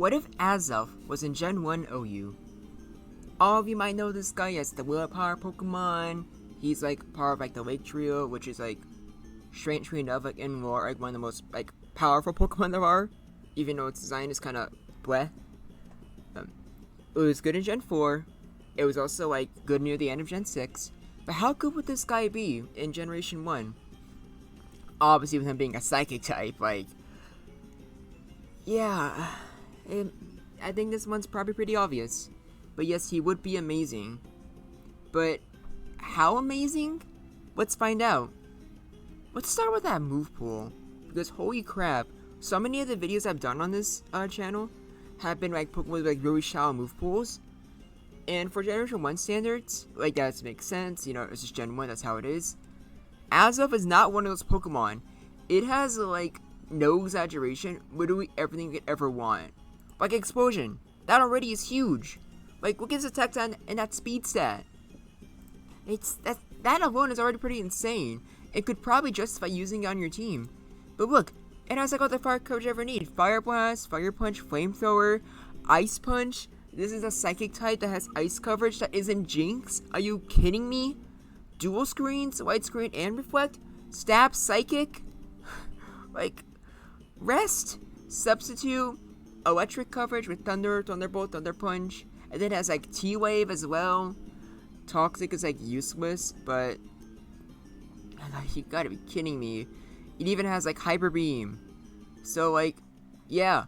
What if AZELF was in Gen 1 OU? All of you might know this guy as the willpower Pokemon. He's like part of like the Lake Trio, which is like strangely enough like in lore like one of the most like powerful Pokemon there are, even though its design is kind of bleh. It was good in Gen 4. It was also like good near the end of Gen 6. But how good would this guy be in Generation 1? Obviously with him being a Psychic type, like yeah, I think this one's probably pretty obvious. But yes, he would be amazing. But how amazing? Let's find out. Let's start with that move pool, because holy crap, so many of the videos I've done on this channel have been like Pokemon with like really shallow move pools. And for Generation 1 standards, like that makes sense, you know, it's just Gen 1, that's how it is. AZELF is not one of those Pokemon. It has like no exaggeration, literally everything you could ever want. Like Explosion, that already is huge. Like look at its attack on and that speed stat. That alone is already pretty insane. It could probably justify using it on your team. But look, it has like all the fire coverage you ever need. Fire Blast, Fire Punch, Flamethrower, Ice Punch. This is a Psychic type that has ice coverage that isn't Jinx. Are you kidding me? Dual screens, White Screen and Reflect. Stab Psychic. Like, Rest, Substitute, Electric coverage with Thunder, Thunderbolt, Thunder Punch. And then it has like T-Wave as well. Toxic is like useless, but you gotta be kidding me. It even has like Hyper Beam. So like, yeah,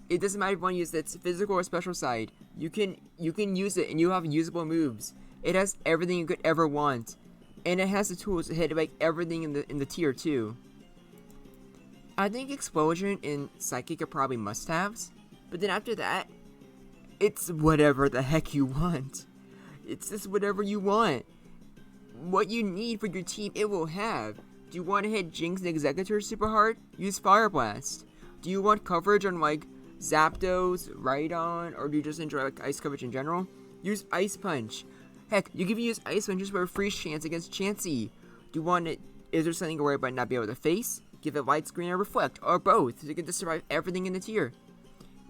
it doesn't matter if you want to use its physical or special side. You can use it and you have usable moves. It has everything you could ever want, and it has the tools to hit like everything in the tier 2. I think Explosion and Psychic are probably must-haves, but then after that, it's whatever the heck you want. It's just whatever you want. What you need for your team, it will have. Do you want to hit Jinx and Executor super hard? Use Fire Blast. Do you want coverage on like Zapdos, Rhydon, or do you just enjoy like ice coverage in general? Use Ice Punch. Heck, you can use Ice Punch just for a freeze chance against Chansey. Do you want it? Is there something to worry about not being able to face? Give it Light Screen or Reflect, or both. You can just survive everything in the tier.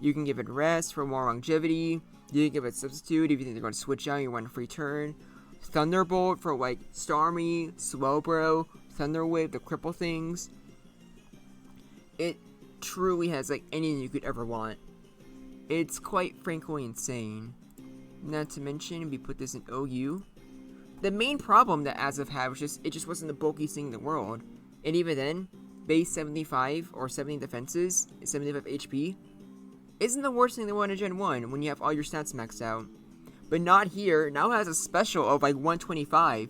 You can give it Rest for more longevity. You can give it Substitute if you think they're going to switch out and you want a free turn. Thunderbolt for like Starmie, Slowbro, Thunder Wave to cripple things. It truly has like anything you could ever want. It's quite frankly insane. Not to mention, we put this in OU. The main problem that AZELF had was just it just wasn't the bulkiest thing in the world. And even then, base 75 or 70 defenses, 75 HP, isn't the worst thing they want in Gen 1 when you have all your stats maxed out. But not here. Now it has a special of like 125.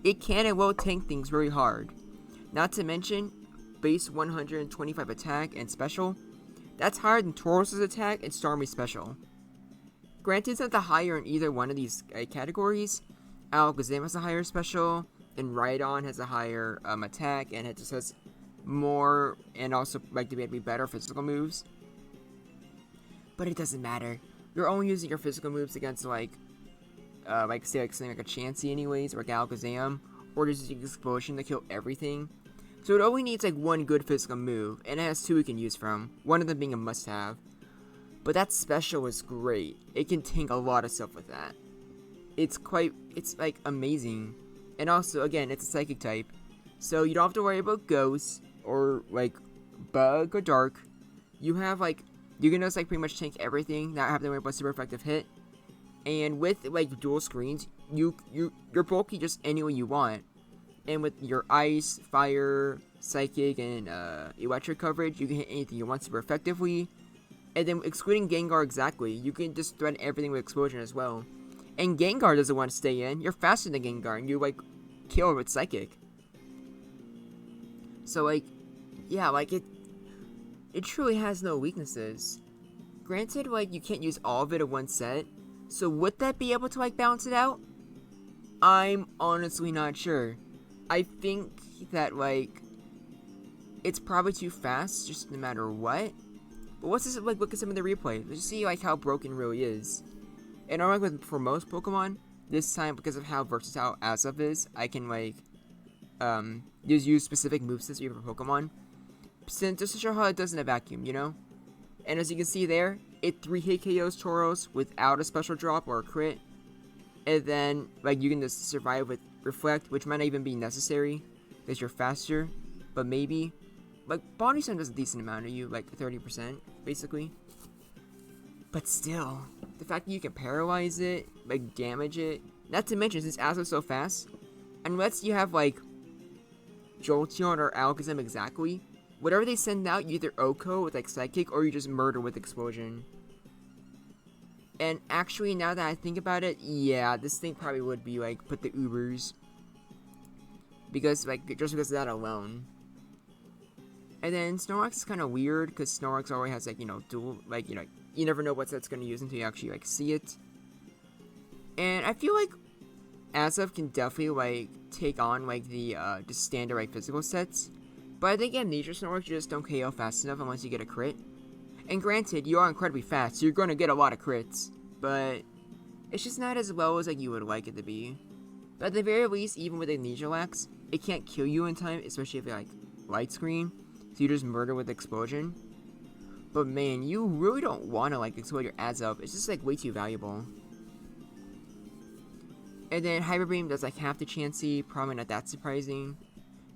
It can and will tank things very hard. Not to mention, base 125 attack and special. That's higher than Taurus's attack and Starmie's special. Granted, it's not the higher in either one of these categories. Alakazam has a higher special, and Rhydon has a higher attack, and it just has more, and also like to be better physical moves. But it doesn't matter. You're only using your physical moves against say something like a Chansey anyways, or like Alakazam, or just using Explosion to kill everything. So it only needs like one good physical move, and it has two we can use from, one of them being a must-have. But that special is great. It can tank a lot of stuff with that. It's like amazing. And also, again, it's a Psychic type, so you don't have to worry about Ghost, or like Bug or Dark. You have like, you can just like pretty much tank everything, not have to worry about super effective hit. And with like dual screens, you're bulky just any way you want. And with your Ice, Fire, Psychic, and Electric coverage, you can hit anything you want super effectively. And then excluding Gengar exactly, you can just threaten everything with Explosion as well. And Gengar doesn't want to stay in. You're faster than Gengar, and you like kill her with Psychic. So like, yeah, like it truly has no weaknesses. Granted, like you can't use all of it in one set. So would that be able to like balance it out? I'm honestly not sure. I think that like it's probably too fast, just no matter what. But what's this like? Look at some of the replays. Let's see like how broken it really is. And unlike for most Pokemon, this time because of how versatile AZELF is, I can like just use specific movesets for Pokemon. Just to show how it does in a vacuum, you know. And as you can see there, it 3-hit KOs Tauros without a special drop or a crit. And then, like, you can just survive with Reflect, which might not even be necessary, because you're faster. But maybe. Like, Body Slam does a decent amount of you, like 30%, basically. But still, the fact that you can paralyze it, like, damage it. Not to mention, since AZELF's so fast, unless you have, like, Jolteon or Alakazam exactly, whatever they send out, you either OHKO with, like, Psychic, or you just murder with Explosion. And actually, now that I think about it, yeah, this thing probably would be, like, put the Ubers. Because, like, just because of that alone. And then Snorlax is kind of weird, because Snorlax already has, like, you know, dual, like, you know, you never know what set's going to use until you actually, like, see it. And I feel like AZELF can definitely, like, take on, like, the, just standard, like, physical sets. But I think Amnesia Snorlax, you just don't KO fast enough unless you get a crit. And granted, you are incredibly fast, so you're going to get a lot of crits. But it's just not as low as, like, you would like it to be. But at the very least, even with Amnesia Lax, it can't kill you in time, especially if you, like, Light Screen. So you just murder with Explosion. But man, you really don't want to, like, explode your AZELF. It's just, like, way too valuable. And then Hyper Beam does, like, half the Chansey. Probably not that surprising.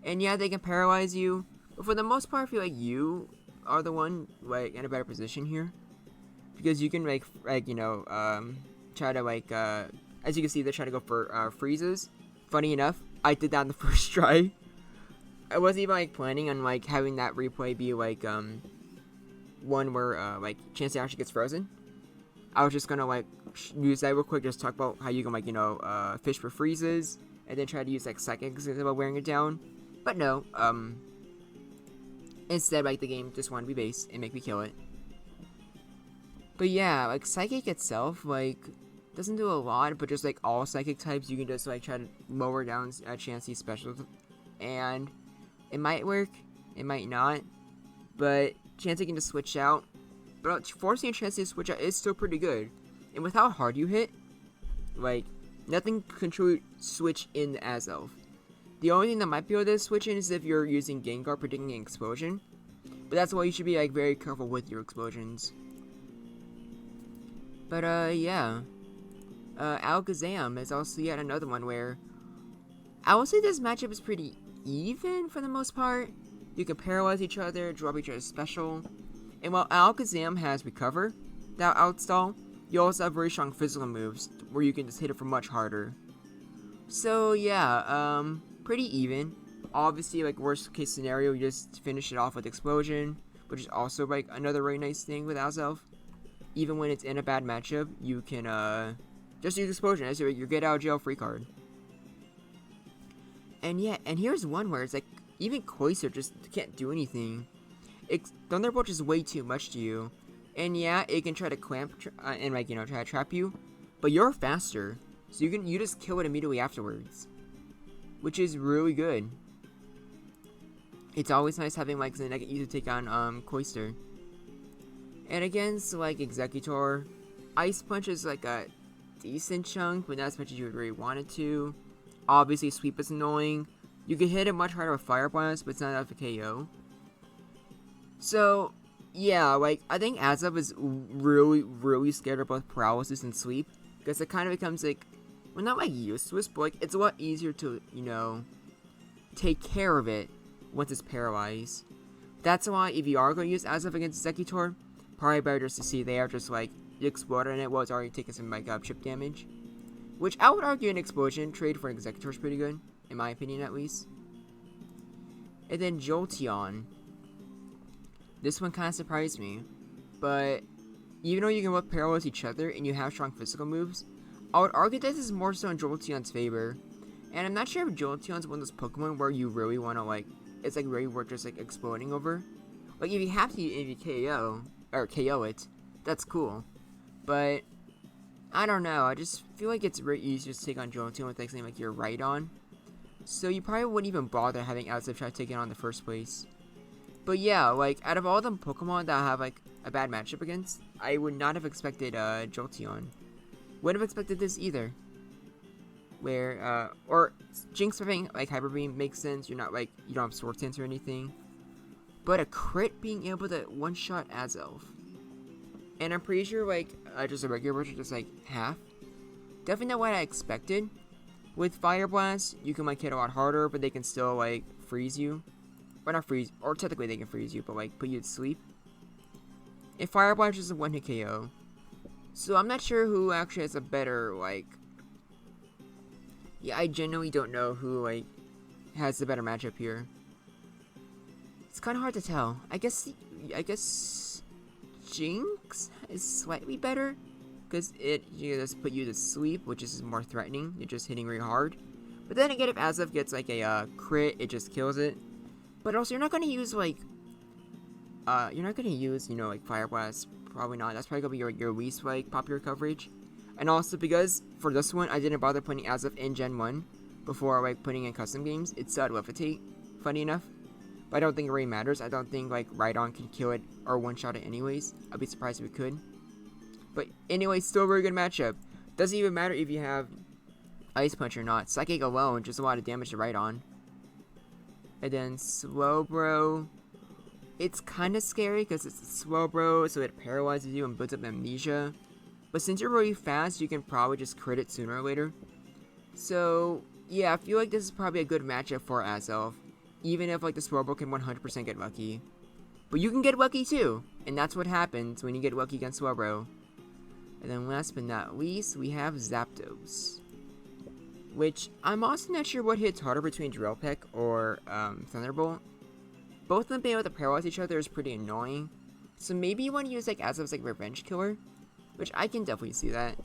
And yeah, they can paralyze you. But for the most part, I feel like you are the one, like, in a better position here. Because you can, like you know, try to, like, as you can see, they try to go for, freezes. Funny enough, I did that in the first try. I wasn't even, like, planning on, like, having that replay be, like, one where, like, Chansey actually gets frozen. I was just gonna, like, use that real quick, just talk about how you can, like, you know, fish for freezes, and then try to use, like, Psychics instead of wearing it down. But no, instead, like, the game just wanted to be base and make me kill it. But yeah, like, Psychic itself, like, doesn't do a lot, but just, like, all Psychic types, you can just, like, try to lower down Chansey's special, and it might work, it might not, but Chansey can just switch out. But forcing a Chansey to switch out is still pretty good. And with how hard you hit, like, nothing can truly switch in the AZELF. The only thing that might be able to switch in is if you're using Gengar predicting an explosion. But that's why you should be, like, very careful with your explosions. But, yeah. Alakazam is also yet another one where I will say this matchup is pretty even for the most part. You can paralyze each other, drop each other's special. And while Alakazam has Recover, that outstall, you also have very strong physical moves where you can just hit it for much harder. So yeah, pretty even. Obviously, like, worst case scenario, you just finish it off with Explosion, which is also, like, another really nice thing with AZELF. Even when it's in a bad matchup, you can just use Explosion as your get out of jail free card. And yeah, and here's one where it's like even Cloyster just can't do anything. Thunderbolt is way too much to you. And yeah, it can try to clamp and, like, you know, try to trap you, but you're faster, so you just kill it immediately afterwards, which is really good. It's always nice having, like, something that can easily take on Cloyster. And against, like, Executor, Ice Punch is, like, a decent chunk, but not as much as you would really want it to. Obviously, Sweep is annoying. You can hit it much harder with Fire Blast, but it's not enough to KO. So, yeah, like, I think AZELF is really, really scared of both Paralysis and Sweep, because it kind of becomes, like, well, not, like, useless, but, like, it's a lot easier to, you know, take care of it once it's paralyzed. That's why, if you are going to use AZELF against Executor, probably better just to see there, just, like, you explode on it while it's already taking some, like, chip damage. Which I would argue an Explosion trade for an Executor is pretty good, in my opinion at least. And then Jolteon. This one kind of surprised me, but even though you can both paralyze each other and you have strong physical moves, I would argue this is more so in Jolteon's favor. And I'm not sure if Jolteon's one of those Pokemon where you really want to, like, it's, like, really worth just, like, exploding over. Like, if you have to, if you KO it, that's cool. But I don't know, I just feel like it's very easy to take on Jolteon with, like, something like you're right on. So you probably wouldn't even bother having AZELF try to take it on in the first place. But yeah, like, out of all the Pokemon that I have, like, a bad matchup against, I would not have expected, Jolteon. Wouldn't have expected this either. Where, or Jinx having, like, Hyper Beam makes sense, you're not, like, you don't have Sword Dance or anything. But a crit being able to one-shot AZELF. And I'm pretty sure, like, just a regular version, just, like, half. Definitely not what I expected. With Fire Blast, you can, like, hit a lot harder, but they can still, like, freeze you. Or not freeze, or technically they can freeze you, but, like, put you to sleep. And Fire Blast is a one-hit KO. So I'm not sure who actually has a better, like... Yeah, I genuinely don't know who, like, has the better matchup here. It's kind of hard to tell. I guess Jinx is slightly better. Because it just put you to sleep, which is more threatening. You're just hitting really hard. But then again, if AZELF gets, like, a crit, it just kills it. But also, you're not going to use, like... you're not going to use, you know, like, Fire Blast. Probably not. That's probably going to be your least, like, popular coverage. And also, because for this one, I didn't bother putting AZELF in Gen 1 before, like, putting in custom games. It's Levitate, funny enough. But I don't think it really matters. I don't think, like, Rhydon can kill it or one-shot it anyways. I'd be surprised if it could. But anyway, still a very good matchup. Doesn't even matter if you have Ice Punch or not. Psychic alone, just a lot of damage to Rhydon. And then Slowbro. It's kind of scary because it's Slowbro, so it paralyzes you and builds up amnesia. But since you're really fast, you can probably just crit it sooner or later. So, yeah, I feel like this is probably a good matchup for AZELF. Even if, like, the Slowbro can 100% get lucky. But you can get lucky too. And that's what happens when you get lucky against Slowbro. And then last but not least, we have Zapdos. Which, I'm also not sure what hits harder between Drill Peck or Thunderbolt. Both of them being able to paralyze each other is pretty annoying. So maybe you want to use, like, AZELF's, like, Revenge Killer. Which I can definitely see that.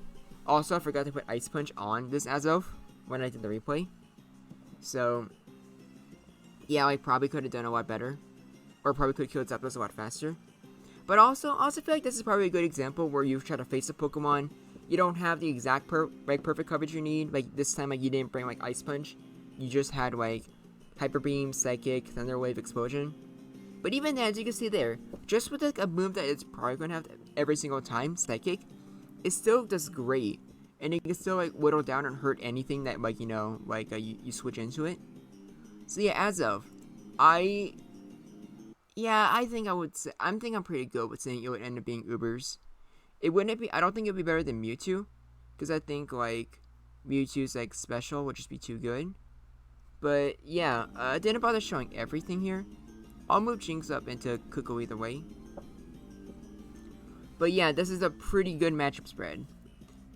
Also, I forgot to put Ice Punch on this AZELF when I did the replay. So, yeah, I probably could have done a lot better. Or probably could have killed Zapdos a lot faster. But also feel like this is probably a good example where you try to face a Pokemon. You don't have the exact perfect coverage you need. Like, this time, like, you didn't bring, like, Ice Punch. You just had, like, Hyper Beam, Psychic, Thunder Wave, Explosion. But even then, as you can see there, just with, like, a move that it's probably going to have every single time, Psychic, it still does great. And it can still, like, whittle down and hurt anything that, like, you know, like, you switch into it. So, yeah, AZELF, I think I'm pretty good with saying it would end up being Ubers. I don't think it would be better than Mewtwo. Because I think, like, Mewtwo's, like, special would just be too good. But, yeah, I didn't bother showing everything here. I'll move Jinx up into Cuckoo either way. But yeah, this is a pretty good matchup spread.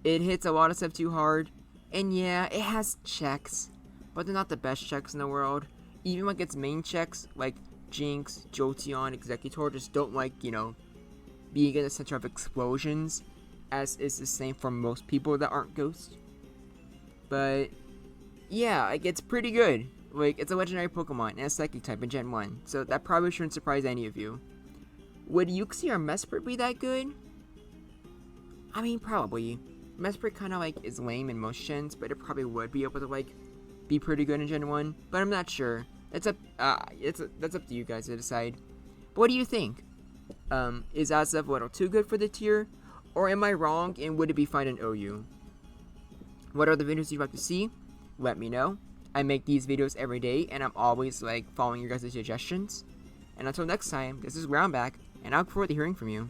It hits a lot of stuff too hard. And yeah, it has checks. But they're not the best checks in the world. Even like its main checks, like Jinx, Jolteon, Executor, just don't like, you know, being in the center of explosions. As is the same for most people that aren't ghosts. But yeah, like, it's pretty good. Like, it's a legendary Pokemon and a Psychic type in Gen 1, so that probably shouldn't surprise any of you. Would Uxie or Mesprit be that good? I mean, probably. Mesprit kind of, like, is lame in most gens, but it probably would be able to, like, be pretty good in Gen 1, but I'm not sure. That's up to you guys to decide. But what do you think? Is AZELF a little too good for the tier? Or am I wrong, and would it be fine in OU? What other videos you'd like to see? Let me know. I make these videos every day, and I'm always, like, following your guys' suggestions. And until next time, this is Groundback, and I look forward to hearing from you.